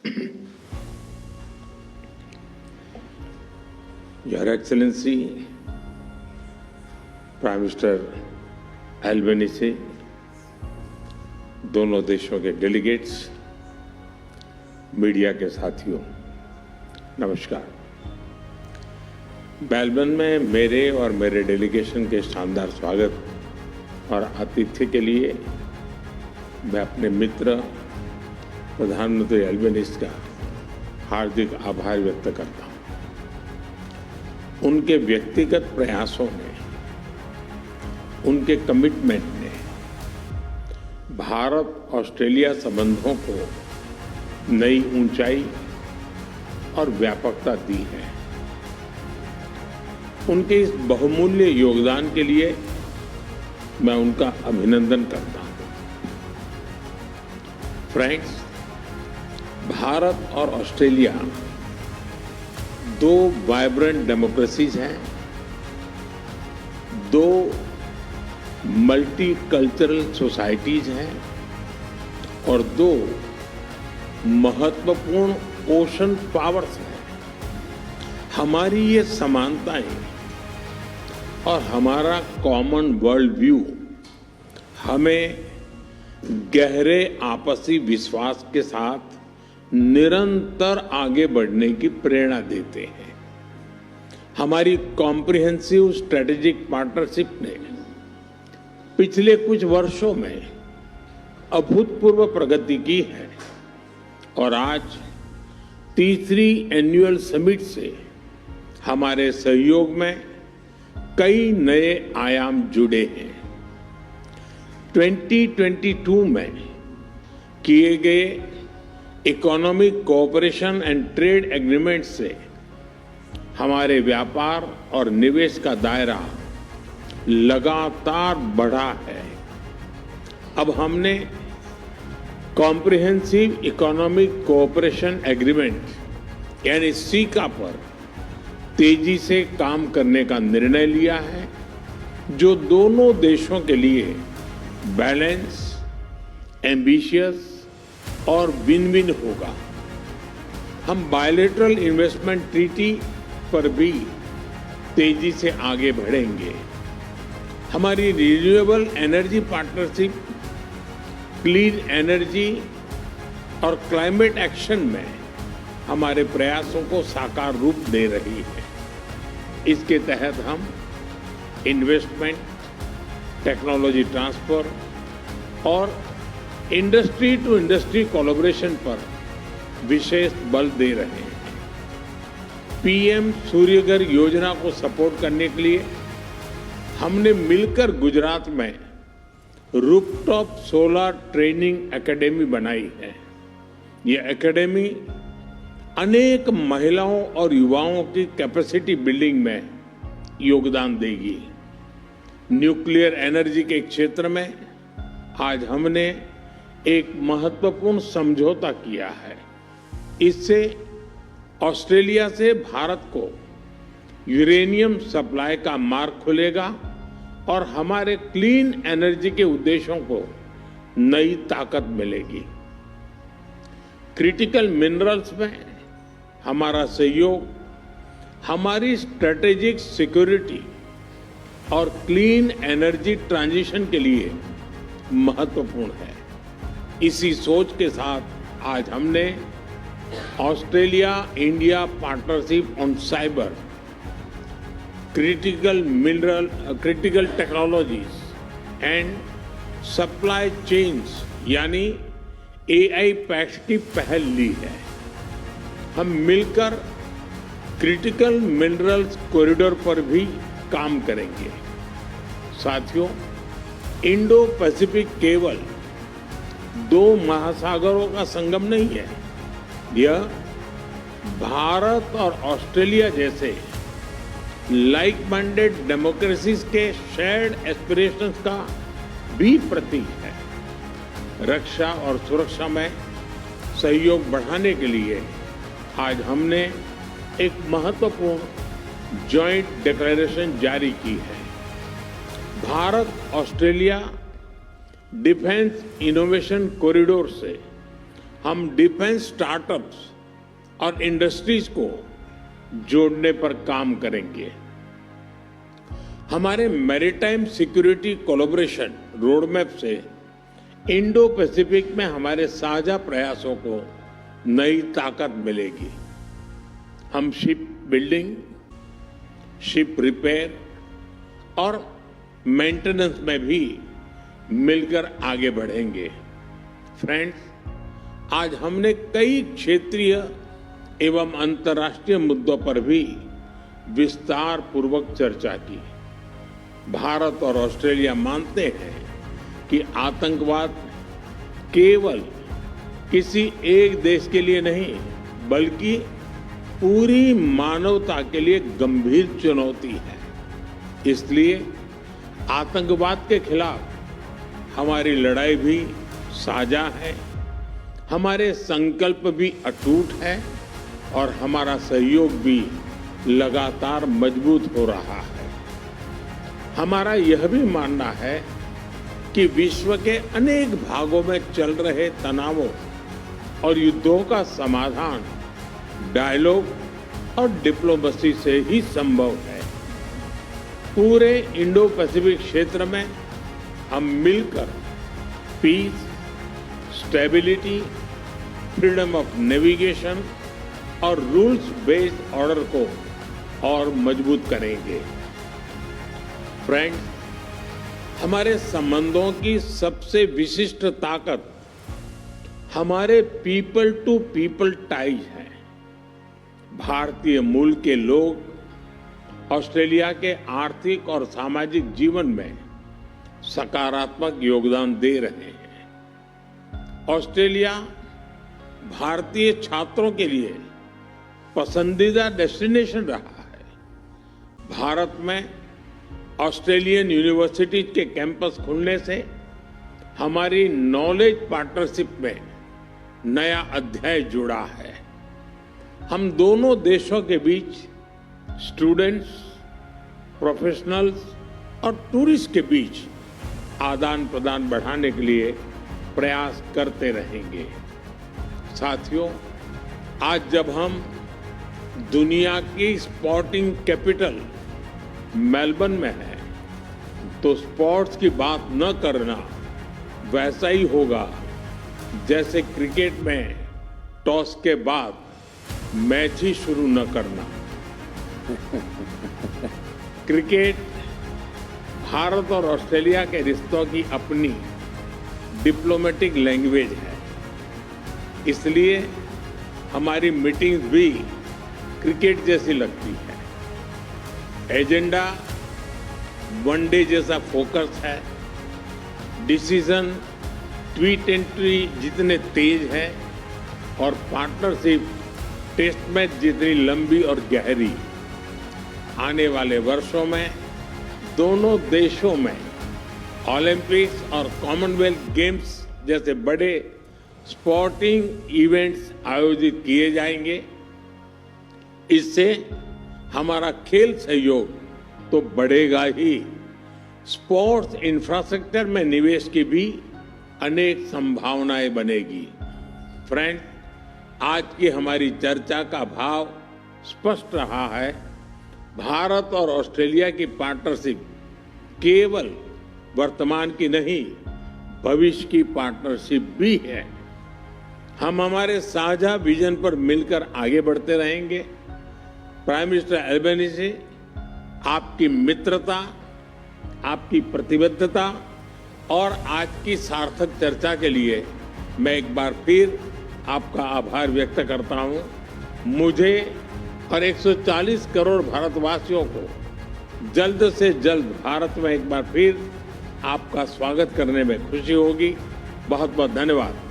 Your Excellency, prime minister एल्बेनीज़ी, दोनों देशों के डेलीगेट्स, मीडिया के साथियों, नमस्कार। मेलबर्न में मेरे और मेरे डेलीगेशन के शानदार स्वागत और आतिथ्य के लिए मैं अपने मित्र प्रधानमंत्री एल्बेनीज़ का हार्दिक आभार व्यक्त करता हूं। उनके व्यक्तिगत प्रयासों ने, उनके कमिटमेंट ने भारत ऑस्ट्रेलिया संबंधों को नई ऊंचाई और व्यापकता दी है। उनके इस बहुमूल्य योगदान के लिए मैं उनका अभिनंदन करता हूं। फ्रेंड्स, भारत और ऑस्ट्रेलिया दो वाइब्रेंट डेमोक्रेसीज हैं, दो मल्टी कल्चरल सोसाइटीज हैं और दो महत्वपूर्ण ओशन पावर्स हैं। हमारी ये समानताएं और हमारा कॉमन वर्ल्ड व्यू हमें गहरे आपसी विश्वास के साथ निरंतर आगे बढ़ने की प्रेरणा देते हैं। हमारी कॉम्प्रिहेंसिव स्ट्रेटेजिक पार्टनरशिप ने पिछले कुछ वर्षों में अभूतपूर्व प्रगति की है और आज तीसरी एनुअल समिट से हमारे सहयोग में कई नए आयाम जुड़े हैं। 2022 में किए गए economic cooperation and trade agreement से हमारे व्यापार और निवेश का दायरा लगातार बढ़ा है। अब हमने कॉम्प्रिहेंसिव इकोनॉमिक कोऑपरेशन एग्रीमेंट यानी सीका पर तेजी से काम करने का निर्णय लिया है, जो दोनों देशों के लिए बैलेंस, एम्बिशियस और विन विन होगा। हम बायलैटरल इन्वेस्टमेंट ट्रीटी पर भी तेजी से आगे बढ़ेंगे। हमारी renewable energy partnership, clean energy और क्लाइमेट एक्शन में हमारे प्रयासों को साकार रूप दे रही है। इसके तहत हम इन्वेस्टमेंट, टेक्नोलॉजी ट्रांसफर और इंडस्ट्री टू इंडस्ट्री कोलैबोरेशन पर विशेष बल दे रहे हैं। पीएम सूर्यघर योजना को सपोर्ट करने के लिए हमने मिलकर गुजरात में रूफटॉप सोलर ट्रेनिंग एकेडमी बनाई है। ये एकेडमी अनेक महिलाओं और युवाओं की कैपेसिटी बिल्डिंग में योगदान देगी। न्यूक्लियर एनर्जी के क्षेत्र में आज हमने एक महत्वपूर्ण समझौता किया है। इससे ऑस्ट्रेलिया से भारत को यूरेनियम सप्लाई का मार्ग खुलेगा और हमारे क्लीन एनर्जी के उद्देश्यों को नई ताकत मिलेगी। क्रिटिकल मिनरल्स में हमारा सहयोग हमारी स्ट्रेटेजिक सिक्योरिटी और क्लीन एनर्जी ट्रांजिशन के लिए महत्वपूर्ण है। इसी सोच के साथ आज हमने Australia India partnership on cyber, critical technologies and supply chains यानी AI पैक्ट की पहल ली है। हम मिलकर क्रिटिकल मिनरल्स कॉरिडोर पर भी काम करेंगे। साथियों, इंडो पैसिफिक केवल दो महासागरों का संगम नहीं है, यह भारत और ऑस्ट्रेलिया जैसे लाइक माइंडेड डेमोक्रेसीज के शेयर्ड एस्पिरेशंस का भी प्रतीक है। रक्षा और सुरक्षा में सहयोग बढ़ाने के लिए आज हमने एक महत्वपूर्ण जॉइंट डिक्लेरेशन जारी की है। Bharat Australia defence innovation corridor से हम डिफेंस स्टार्टअप्स और इंडस्ट्रीज को जोड़ने पर काम करेंगे। हमारे मैरीटाइम सिक्योरिटी कोलैबोरेशन रोडमैप से इंडो पैसिफिक में हमारे साझा प्रयासों को नई ताकत मिलेगी। हम शिप बिल्डिंग, शिप रिपेयर और मेंटेनेंस में भी मिलकर आगे बढ़ेंगे। फ्रेंड्स, आज हमने कई क्षेत्रीय एवं अंतर्राष्ट्रीय मुद्दों पर भी विस्तार पूर्वक चर्चा की। भारत और ऑस्ट्रेलिया मानते हैं कि आतंकवाद केवल किसी एक देश के लिए नहीं, बल्कि पूरी मानवता के लिए गंभीर चुनौती है। इसलिए आतंकवाद के खिलाफ हमारी लड़ाई भी साझा है, हमारे संकल्प भी अटूट है और हमारा सहयोग भी लगातार मजबूत हो रहा है। हमारा यह भी मानना है कि विश्व के अनेक भागों में चल रहे तनावों और युद्धों का समाधान डायलॉग और डिप्लोमेसी से ही संभव है। पूरे इंडो पैसिफिक क्षेत्र में हम मिलकर peace, stability, freedom of navigation और रूल्स बेस्ड ऑर्डर को और मजबूत करेंगे। फ्रेंड्स, हमारे संबंधों की सबसे विशिष्ट ताकत हमारे पीपल टू पीपल टाइज है। भारतीय मूल के लोग ऑस्ट्रेलिया के आर्थिक और सामाजिक जीवन में सकारात्मक योगदान दे रहे हैं। ऑस्ट्रेलिया भारतीय छात्रों के लिए पसंदीदा डेस्टिनेशन रहा है। भारत में ऑस्ट्रेलियन यूनिवर्सिटी के कैंपस खुलने से हमारी नॉलेज पार्टनरशिप में नया अध्याय जुड़ा है। हम दोनों देशों के बीच स्टूडेंट्स, प्रोफेशनल्स और टूरिस्ट के बीच आदान प्रदान बढ़ाने के लिए प्रयास करते रहेंगे। साथियों, आज जब हम दुनिया की स्पोर्टिंग कैपिटल मेलबर्न में है, तो स्पोर्ट्स की बात न करना वैसा ही होगा जैसे क्रिकेट में टॉस के बाद मैच ही शुरू न करना। क्रिकेट भारत और ऑस्ट्रेलिया के रिश्तों की अपनी डिप्लोमेटिक लैंग्वेज है। इसलिए हमारी मीटिंग्स भी क्रिकेट जैसी लगती है। एजेंडा वनडे जैसा फोकस है। डिसीजन T20 जितने तेज है और पार्टनरशिप टेस्ट मैच जितनी लंबी और गहरी। आने वाले वर्षों में दोनों देशों में ओलंपिक्स और कॉमनवेल्थ गेम्स जैसे बड़े स्पोर्टिंग इवेंट्स आयोजित किए जाएंगे। इससे हमारा खेल सहयोग तो बढ़ेगा ही, स्पोर्ट्स इंफ्रास्ट्रक्चर में निवेश की भी अनेक संभावनाएं बनेगी। फ्रेंड, आज की हमारी चर्चा का भाव स्पष्ट रहा है। भारत और ऑस्ट्रेलिया की पार्टनरशिप केवल वर्तमान की नहीं, भविष्य की पार्टनरशिप भी है। हम हमारे साझा विजन पर मिलकर आगे बढ़ते रहेंगे। प्राइम मिनिस्टर एल्बेनीज़ी, आपकी मित्रता, आपकी प्रतिबद्धता और आज की सार्थक चर्चा के लिए मैं एक बार फिर आपका आभार व्यक्त करता हूं। मुझे और 140 करोड़ भारतवासियों को जल्द से जल्द भारत में एक बार फिर आपका स्वागत करने में खुशी होगी। बहुत बहुत धन्यवाद।